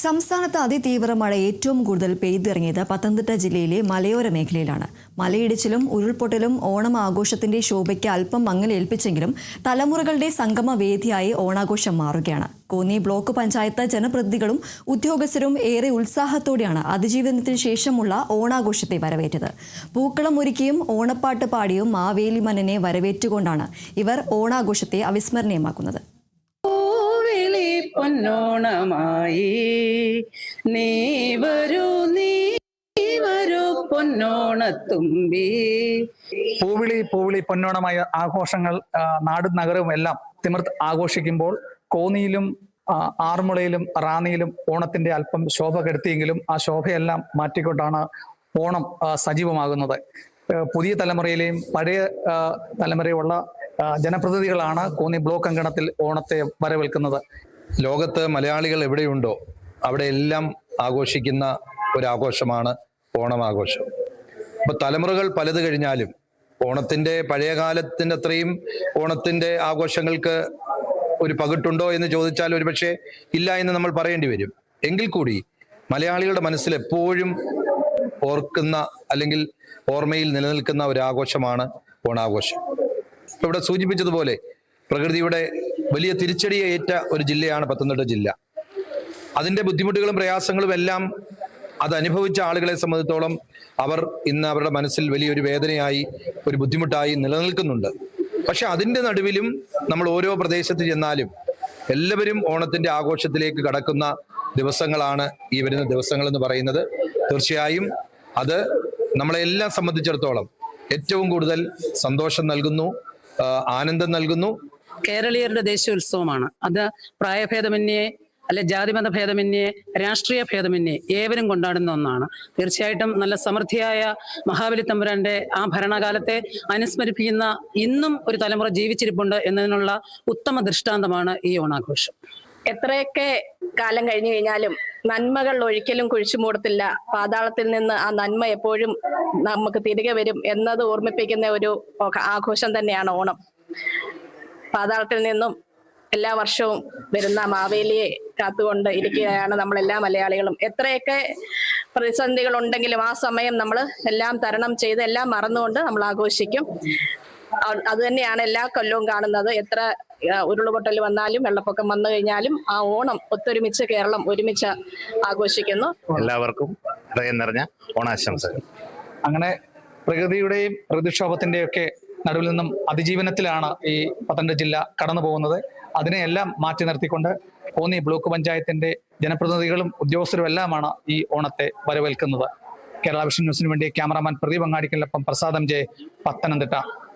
സംസ്ഥാനത്ത് അതിതീവ്ര മഴ ഏറ്റവും കൂടുതൽ പെയ്തിറങ്ങിയത് പത്തനംതിട്ട ജില്ലയിലെ മലയോര മേഖലയിലാണ്. മലയിടിച്ചിലും ഉരുൾപൊട്ടലും ഓണം ആഘോഷത്തിന്റെ ശോഭയ്ക്ക് അല്പം മങ്ങലേൽപ്പിച്ചെങ്കിലും തലമുറകളുടെ സംഗമ വേദിയായി ഓണാഘോഷം മാറുകയാണ്. കോന്നി ബ്ലോക്ക് പഞ്ചായത്ത് ജനപ്രതിനിധികളും ഉദ്യോഗസ്ഥരും ഏറെ ഉത്സാഹത്തോടെയാണ് അതിജീവനത്തിന് ശേഷമുള്ള ഓണാഘോഷത്തെ വരവേറ്റത്. പൂക്കളം ഒരുക്കിയും ഓണപ്പാട്ട് പാടിയും മാവേലി മന്നനെ വരവേറ്റുകൊണ്ടാണ് ഇവർ ഓണാഘോഷത്തെ അവിസ്മരണീയമാക്കുന്നത്. പൊന്നോണമായി നീ വരൂ പൊന്നോണത്തുമ്പി. പൂവിളി പൊന്നോണമായ ആഘോഷങ്ങൾ നാടും നഗരവും എല്ലാം തിമിർത്ത് ആഘോഷിക്കുമ്പോൾ കോന്നിയിലും ആറന്മുളയിലും റാന്നിയിലും ഓണത്തിന്റെ അല്പം ശോഭ കെടുത്തിയെങ്കിലും ആ ശോഭയെല്ലാം മാറ്റിക്കൊണ്ടാണ് ഓണം സജീവമാകുന്നത്. പുതിയ തലമുറയിലെയും പഴയ തലമുറയുള്ള ജനപ്രതിനിധികളാണ് കോന്നി ബ്ലോക്ക് അങ്കണത്തിൽ ഓണത്തെ വരവേൽക്കുന്നത്. ലോകത്ത് മലയാളികൾ എവിടെയുണ്ടോ അവിടെ എല്ലാം ആഘോഷിക്കുന്ന ഒരാഘോഷമാണ് ഓണമാഘോഷം. അപ്പൊ തലമുറകൾ പലത് കഴിഞ്ഞാലും ഓണത്തിന്റെ പഴയ കാലത്തിന്റെ അത്രയും ഓണത്തിന്റെ ആഘോഷങ്ങൾക്ക് ഒരു പകിട്ടുണ്ടോ എന്ന് ചോദിച്ചാൽ ഒരുപക്ഷെ ഇല്ല എന്ന് നമ്മൾ പറയേണ്ടി വരും. എങ്കിൽ കൂടി മലയാളികളുടെ മനസ്സിൽ എപ്പോഴും ഓർക്കുന്ന അല്ലെങ്കിൽ ഓർമ്മയിൽ നിലനിൽക്കുന്ന ഒരു ആഘോഷമാണ് ഓണാഘോഷം. ഇവിടെ സൂചിപ്പിച്ചതുപോലെ പ്രകൃതിയുടെ വലിയ തിരിച്ചടിയെ ഏറ്റ ഒരു ജില്ലയാണ് പത്തനംതിട്ട ജില്ല. അതിന്റെ ബുദ്ധിമുട്ടുകളും പ്രയാസങ്ങളും എല്ലാം അത് അനുഭവിച്ച ആളുകളെ സംബന്ധിച്ചോളം അവർ ഇന്ന് അവരുടെ മനസ്സിൽ വലിയൊരു വേദനയായി, ഒരു ബുദ്ധിമുട്ടായി നിലനിൽക്കുന്നുണ്ട്. പക്ഷെ അതിന്റെ നടുവിലും നമ്മൾ ഓരോ പ്രദേശത്ത് ചെന്നാലും എല്ലാവരും ഓണത്തിന്റെ ആഘോഷത്തിലേക്ക് കടക്കുന്ന ദിവസങ്ങളാണ് ഈ വരുന്ന ദിവസങ്ങൾ എന്ന് പറയുന്നത്. തീർച്ചയായും അത് നമ്മളെല്ലാം സംബന്ധിച്ചിടത്തോളം ഏറ്റവും കൂടുതൽ സന്തോഷം നൽകുന്നു, ആനന്ദം നൽകുന്നു. കേരളീയരുടെ ദേശീയോത്സവമാണ്. അത് പ്രായഭേദമന്യേ അല്ലെ ജാതിമത ഭേദമന്യേ രാഷ്ട്രീയ ഭേദമന്യേ ഏവരും കൊണ്ടാടുന്ന ഒന്നാണ്. തീർച്ചയായിട്ടും നല്ല സമൃദ്ധിയായ മഹാബലി തമ്പുരാന്റെ ആ ഭരണകാലത്തെ അനുസ്മരിപ്പിക്കുന്ന ഇന്നും ഒരു തലമുറ ജീവിച്ചിരിപ്പുണ്ട് എന്നതിനുള്ള ഉത്തമ ദൃഷ്ടാന്തമാണ് ഈ ഓണാഘോഷം. എത്രയൊക്കെ കാലം കഴിഞ്ഞു കഴിഞ്ഞാലും നന്മകൾ ഒരിക്കലും കുഴിച്ചു മൂടത്തില്ല. പാതാളത്തിൽ നിന്ന് ആ നന്മ എപ്പോഴും നമുക്ക് തിരികെ വരും എന്നത് ഓർമ്മിപ്പിക്കുന്ന ഒരു ആഘോഷം തന്നെയാണ് ഓണം. പാതാളത്തിൽ നിന്നും എല്ലാ വർഷവും വരുന്ന മാവേലിയെ കാത്തുകൊണ്ട് ഇരിക്കുകയാണ് നമ്മളെല്ലാ മലയാളികളും. എത്രയൊക്കെ പ്രതിസന്ധികൾ ഉണ്ടെങ്കിലും ആ സമയം നമ്മൾ എല്ലാം തരണം ചെയ്ത് എല്ലാം മറന്നുകൊണ്ട് നമ്മൾ ആഘോഷിക്കും. അത് തന്നെയാണ് എല്ലാ കൊല്ലവും കാണുന്നത്. എത്ര ഉരുളുപൊട്ടൽ വന്നാലും വെള്ളപ്പൊക്കം വന്നു കഴിഞ്ഞാലും ആ ഓണം ഒത്തൊരുമിച്ച് കേരളം ഒരുമിച്ച് ആഘോഷിക്കുന്നു. എല്ലാവർക്കും ഹൃദയം നിറഞ്ഞ ഓണാശംസകൾ. അങ്ങനെ പ്രകൃതിയുടെയും പ്രകൃതിക്ഷോഭത്തിന്റെയും ഒക്കെ നടുവിൽ നിന്നും അതിജീവനത്തിലാണ് ഈ പത്തനംതിട്ട ജില്ല കടന്നു പോകുന്നത്. അതിനെയെല്ലാം മാറ്റി നിർത്തിക്കൊണ്ട് കോന്നി ബ്ലോക്ക് പഞ്ചായത്തിന്റെ ജനപ്രതിനിധികളും ഉദ്യോഗസ്ഥരും എല്ലാമാണ് ഈ ഓണത്തെ വരവേൽക്കുന്നത്. കേരള വിഷൻ ന്യൂസിന് വേണ്ടി ക്യാമറാമാൻ പ്രദീപ് അങ്ങാടിക്കലിനൊപ്പം പ്രസാദം ജെ, പത്തനംതിട്ട.